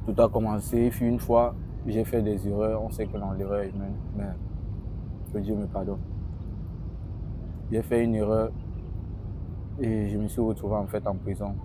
Tout a commencé, il fut une fois, j'ai fait des erreurs, on sait que dans l'erreur humaine, mais que Dieu me pardonne. J'ai fait une erreur et je me suis retrouvé en fait en prison.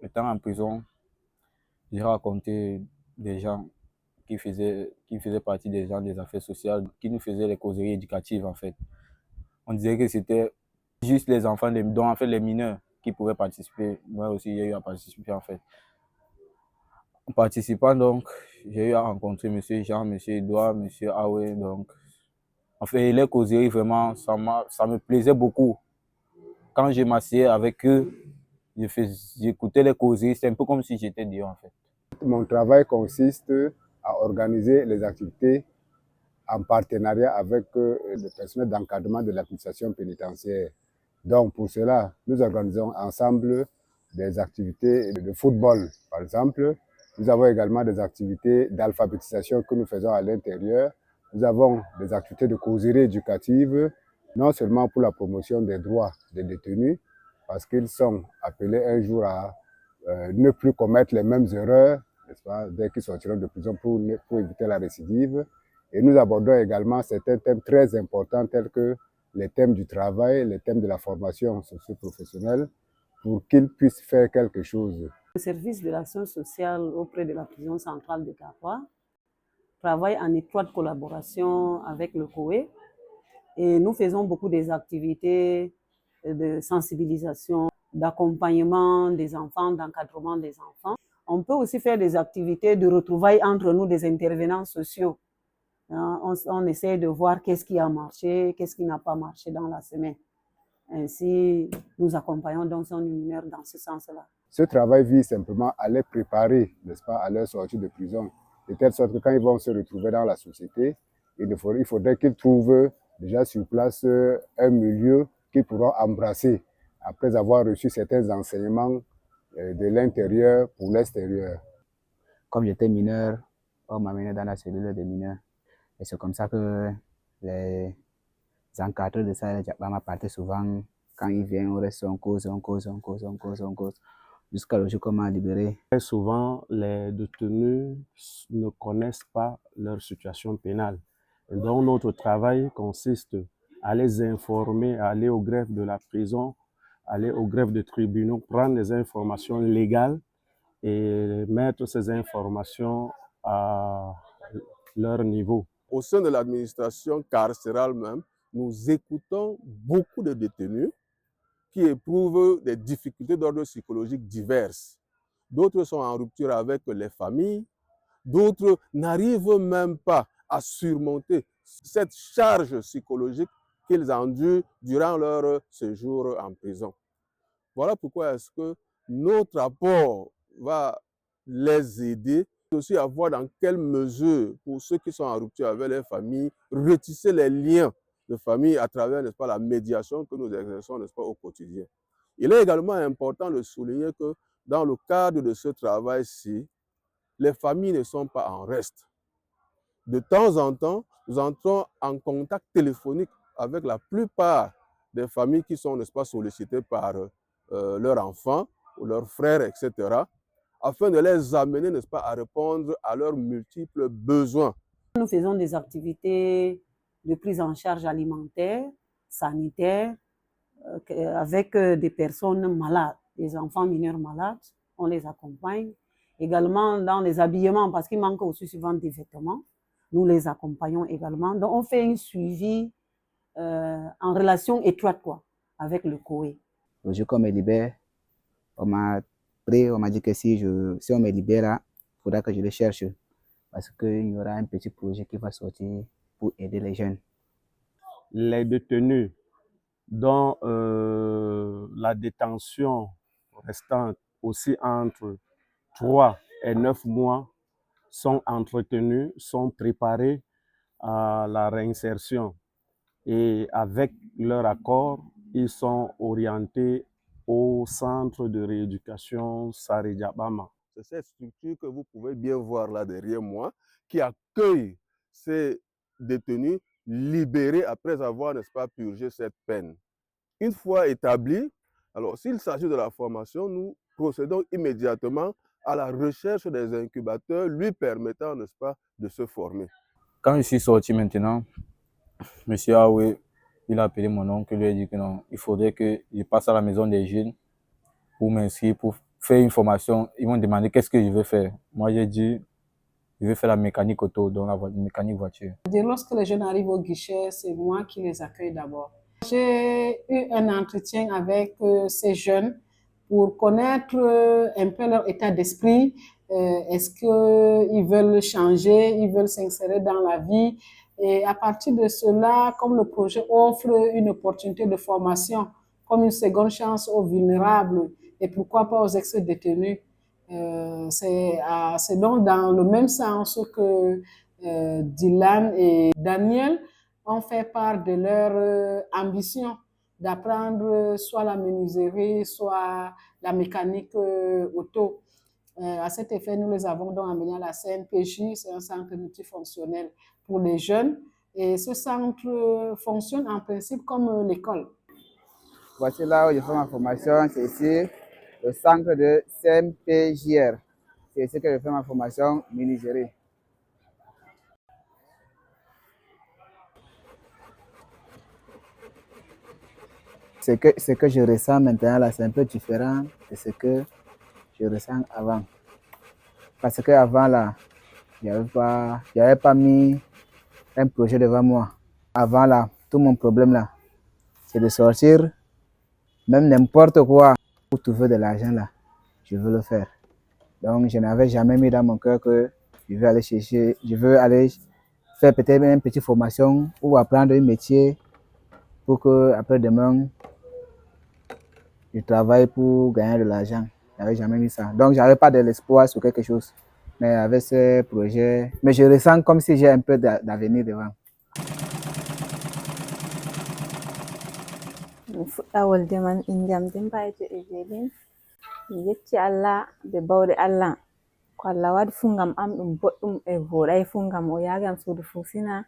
Étant en prison, j'ai raconté des gens qui faisaient partie des gens des affaires sociales, qui nous faisaient les causeries éducatives en fait. On disait que c'était juste les enfants, dont en fait les mineurs qui pouvaient participer. Moi aussi, j'ai eu à participer en fait. En participant donc, j'ai eu à rencontrer M. Jean, M. Edouard, M. Aoué. Donc, en fait, les causeries, vraiment, ça me plaisait beaucoup. Quand je m'asseyais avec eux, j'écoutais les causeries, c'est un peu comme si j'étais Dieu en fait. Mon travail consiste à organiser les activités en partenariat avec le personnel d'encadrement de l'administration pénitentiaire. Donc, pour cela, nous organisons ensemble des activités de football, par exemple. Nous avons également des activités d'alphabétisation que nous faisons à l'intérieur. Nous avons des activités de causerie éducative, non seulement pour la promotion des droits des détenus, parce qu'ils sont appelés un jour à ne plus commettre les mêmes erreurs, n'est-ce pas, dès qu'ils sortiront de prison pour éviter la récidive. Et nous abordons également certains thèmes très importants tels que les thèmes du travail, les thèmes de la formation socio-professionnelle, pour qu'ils puissent faire quelque chose. Le service de l'action sociale auprès de la prison centrale de Garoua travaille en étroite collaboration avec le COE et nous faisons beaucoup des activités de sensibilisation, d'accompagnement des enfants, d'encadrement des enfants. On peut aussi faire des activités de retrouvailles entre nous, des intervenants sociaux. On essaie de voir qu'est-ce qui a marché, qu'est-ce qui n'a pas marché dans la semaine. Ainsi, nous accompagnons donc son mineur dans ce sens-là. Ce travail vise simplement à les préparer, n'est-ce pas, à leur sortie de prison, de telle sorte que quand ils vont se retrouver dans la société, il faudrait qu'ils trouvent déjà sur place un milieu qu'ils pourront embrasser après avoir reçu certains enseignements de l'intérieur pour l'extérieur. Comme j'étais mineur, on m'a amené dans la cellule des mineurs. Et c'est comme ça que les encadreurs de ça, les Diablama partaient souvent. Quand ils viennent, on reste, on cause, jusqu'à le jour qu'on m'a libéré. Très souvent, les détenus ne connaissent pas leur situation pénale. Et donc, notre travail consiste à les informer, à aller au greffe de la prison, aller au greffe des tribunaux, prendre des informations légales et mettre ces informations à leur niveau. Au sein de l'administration carcérale même, nous écoutons beaucoup de détenus qui éprouvent des difficultés d'ordre psychologique diverses. D'autres sont en rupture avec les familles, d'autres n'arrivent même pas à surmonter cette charge psychologique qu'ils endurent durant leur séjour en prison. Voilà pourquoi est-ce que notre apport va les aider aussi à voir dans quelle mesure, pour ceux qui sont en rupture avec les familles, retisser les liens de famille à travers, n'est-ce pas, la médiation que nous exerçons, n'est-ce pas, au quotidien. Il est également important de souligner que dans le cadre de ce travail-ci, les familles ne sont pas en reste. De temps en temps, nous entrons en contact téléphonique avec la plupart des familles qui sont, n'est-ce pas, sollicitées par leurs enfants ou leurs frères, etc., afin de les amener, n'est-ce pas, à répondre à leurs multiples besoins. Nous faisons des activités de prise en charge alimentaire, sanitaire, avec des personnes malades, des enfants mineurs malades, on les accompagne. Également dans les habillements, parce qu'il manque aussi souvent des vêtements, nous les accompagnons également. Donc on fait un suivi en relation étroite avec le COE. Le jour qu'on me libère, on m'a dit que si on me libère, il faudra que je le cherche. Parce qu'il y aura un petit projet qui va sortir pour aider les jeunes. Les détenus dont la détention restant aussi entre 3 et 9 mois sont entretenus, sont préparés à la réinsertion. Et avec leur accord, ils sont orientés au centre de rééducation Sare Diabama. C'est cette structure que vous pouvez bien voir là derrière moi, qui accueille ces détenus libérés après avoir, n'est-ce pas, purgé cette peine. Une fois établi, alors s'il s'agit de la formation, nous procédons immédiatement à la recherche des incubateurs lui permettant, n'est-ce pas, de se former. Quand je suis sorti maintenant, M. Aoué, il a appelé mon oncle, lui a dit que non, il faudrait que je passe à la maison des jeunes pour m'inscrire, pour faire une formation. Ils m'ont demandé qu'est-ce que je veux faire. Moi, j'ai dit, je veux faire la mécanique auto, donc la mécanique voiture. Lorsque les jeunes arrivent au guichet, c'est moi qui les accueille d'abord. J'ai eu un entretien avec ces jeunes pour connaître un peu leur état d'esprit. Est-ce qu'ils veulent changer, ils veulent s'insérer dans la vie? Et à partir de cela, comme le projet offre une opportunité de formation, comme une seconde chance aux vulnérables et pourquoi pas aux ex-détenus, c'est donc dans le même sens que Dylan et Daniel ont fait part de leur ambition d'apprendre soit la menuiserie, soit la mécanique auto. À cet effet, nous les avons donc amenés à la CNPJ, c'est un centre multifonctionnel pour les jeunes. Et ce centre fonctionne en principe comme l'école. Voici là où je fais ma formation, c'est ici, le centre de CMPJR. C'est ici que je fais ma formation menuiserie. Ce que je ressens maintenant là, c'est un peu différent de ce que je ressens avant. Parce qu'avant là, j'avais pas mis un projet devant moi. Avant là, tout mon problème là, c'est de sortir, même n'importe quoi, pour trouver de l'argent là, je veux le faire. Donc je n'avais jamais mis dans mon cœur que je veux aller chercher, je veux aller faire peut-être une petite formation ou apprendre un métier pour que après demain, je travaille pour gagner de l'argent. Je n'avais jamais mis ça. Donc, je n'avais pas de l'espoir sur quelque chose. Mais avec ce projet, mais je ressens comme si j'ai un peu d'avenir devant. Fuɗɗawol deman indam Dembajo Evelyn. Mi yecci Allah be bawde Allah ko Allah waɗi fuu ngam am ɗum boɗɗum e voɗay fuu ngam o yaari am suudu Fusina.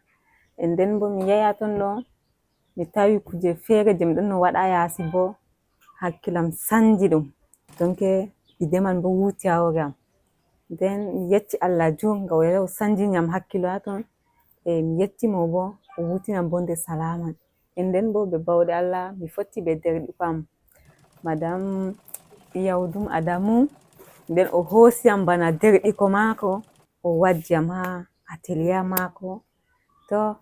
E nden bo mi yaha ton ɗo mi tawi kuje feere je mi ɗon no waɗa yaasi bo hakkilam sanji ɗum. Donc ide man bo wuti ha hoore am. Nden mi yecci Allah jonga o yaha o sanjini am hakkilo ha ton. E mi yettimo bo o wutinam bo nder salaman. E nden bo be bawde Allah mi fotti be derɗiko am Madame Yawdum Adamu. Nden o hoosi am bana derɗiko maako o waddi am ha atelier maako. To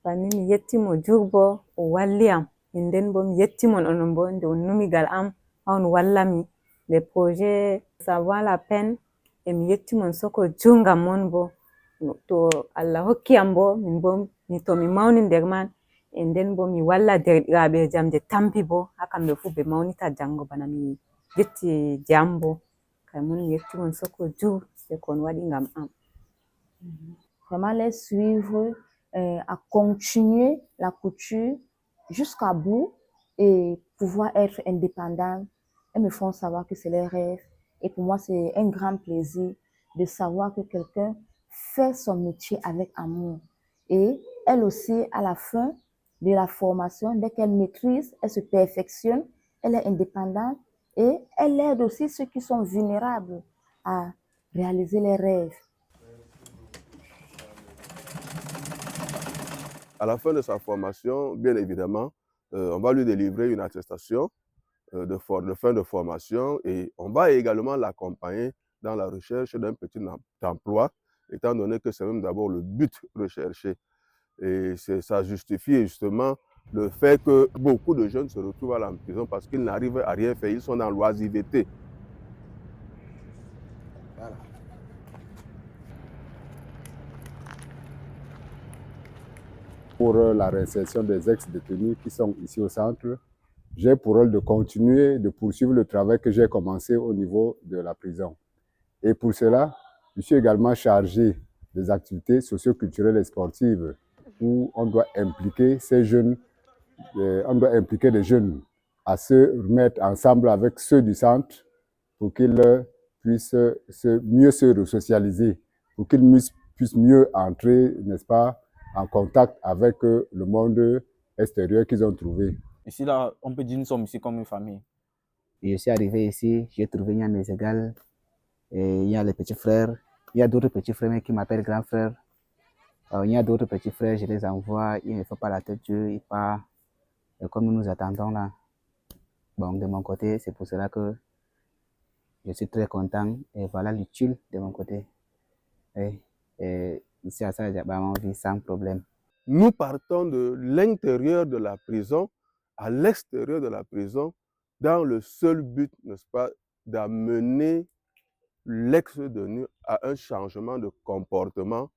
banni mi yettimo jurbo o walli am. E nden bo mi yettimon onon bo nde on numigal am ha on wallami le projet ça vaut la peine. E mi yettimon soko jungam mon bo to Allah hokki am bo min bo to mi mawni nder man. E nden bo mi walla derɗiraaɓe jam je tampi bo ha kamɓe fuu ɓe mawnita janngo bana mi yetti jam bo kamon mi yettimon soko jur e kon waɗi ngam am. Vraiment les suivre, à continuer la couture jusqu'à bout et pouvoir être indépendant. Elles me font savoir que c'est leur rêve. Et pour moi, c'est un grand plaisir de savoir que quelqu'un fait son métier avec amour. Et elle aussi, à la fin de la formation, dès qu'elle maîtrise, elle se perfectionne, elle est indépendante et elle aide aussi ceux qui sont vulnérables à réaliser leurs rêves. À la fin de sa formation, bien évidemment, on va lui délivrer une attestation de fin de formation et on va également l'accompagner dans la recherche d'un petit emploi, étant donné que c'est même d'abord le but recherché. Et ça justifie justement le fait que beaucoup de jeunes se retrouvent à la prison parce qu'ils n'arrivent à rien faire, ils sont dans l'oisiveté. Voilà. Pour la réinsertion des ex-détenus qui sont ici au centre, j'ai pour rôle de continuer, de poursuivre le travail que j'ai commencé au niveau de la prison. Et pour cela, Je suis également chargé des activités socio-culturelles et sportives où on doit impliquer ces jeunes, on doit impliquer les jeunes à se remettre ensemble avec ceux du centre pour qu'ils puissent mieux se resocialiser, pour qu'ils puissent mieux entrer, n'est-ce pas, en contact avec le monde extérieur qu'ils ont trouvé. Ici, là, on peut dire que nous sommes ici comme une famille. Je suis arrivé ici, j'ai trouvé il y a mes égales, et il y a les petits frères, il y a d'autres petits frères qui m'appellent grand frère. Il y a d'autres petits frères, je les envoie, ils ne font pas la tête Dieu, ils partent. Et comme nous nous attendons là, bon, de mon côté, c'est pour cela que je suis très content et voilà l'utile de mon côté. Et ici à ça, j'ai vraiment vu sans problème. Nous partons de l'intérieur de la prison à l'extérieur de la prison dans le seul but, n'est-ce pas, d'amener l'ex-détenu à un changement de comportement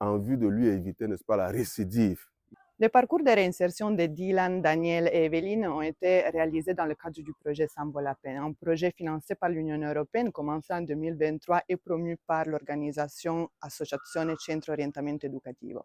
en vue de lui éviter, n'est-ce pas, la récidive. Les parcours de réinsertion de Dylan, Daniel et Evelyne ont été réalisés dans le cadre du projet Ça en vaut la peine, un projet financé par l'Union européenne commencé en 2023 et promu par l'organisation Associazione Centro Orientamento Educativo.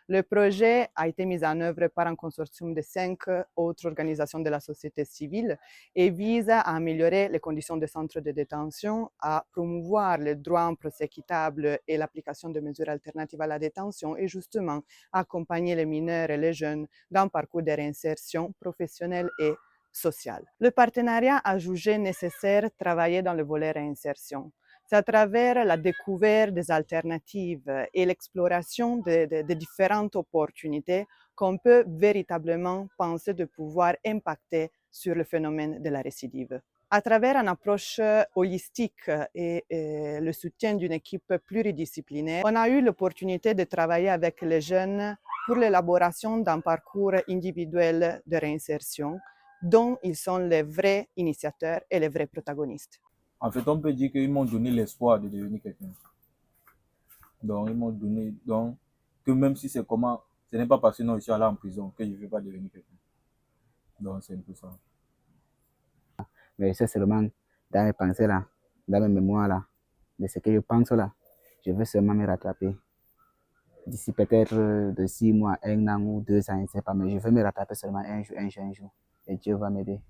Le projet a été mis en œuvre par un consortium de 5 autres organisations de la société civile et vise à améliorer les conditions des centres de détention, à promouvoir le droit à un procès équitable et l'application de mesures alternatives à la détention et justement accompagner les mineurs et les jeunes dans un parcours de réinsertion professionnelle et sociale. Le partenariat a jugé nécessaire de travailler dans le volet réinsertion. C'est à travers la découverte des alternatives et l'exploration de différentes opportunités qu'on peut véritablement penser de pouvoir impacter sur le phénomène de la récidive. À travers une approche holistique et le soutien d'une équipe pluridisciplinaire, on a eu l'opportunité de travailler avec les jeunes pour l'élaboration d'un parcours individuel de réinsertion dont ils sont les vrais initiateurs et les vrais protagonistes. En fait, on peut dire qu'ils m'ont donné l'espoir de devenir quelqu'un. Donc, ils m'ont donné que même si c'est comment, ce n'est pas parce que non, je suis allé en prison que je ne vais pas devenir quelqu'un. Donc, c'est un peu ça. Mais c'est seulement dans mes pensées là, dans mes mémoires là, de ce que je pense là, je veux seulement me rattraper. D'ici peut-être de 6 mois, 1 an ou 2 ans, je ne sais pas, mais je veux me rattraper seulement un jour. Et Dieu va m'aider.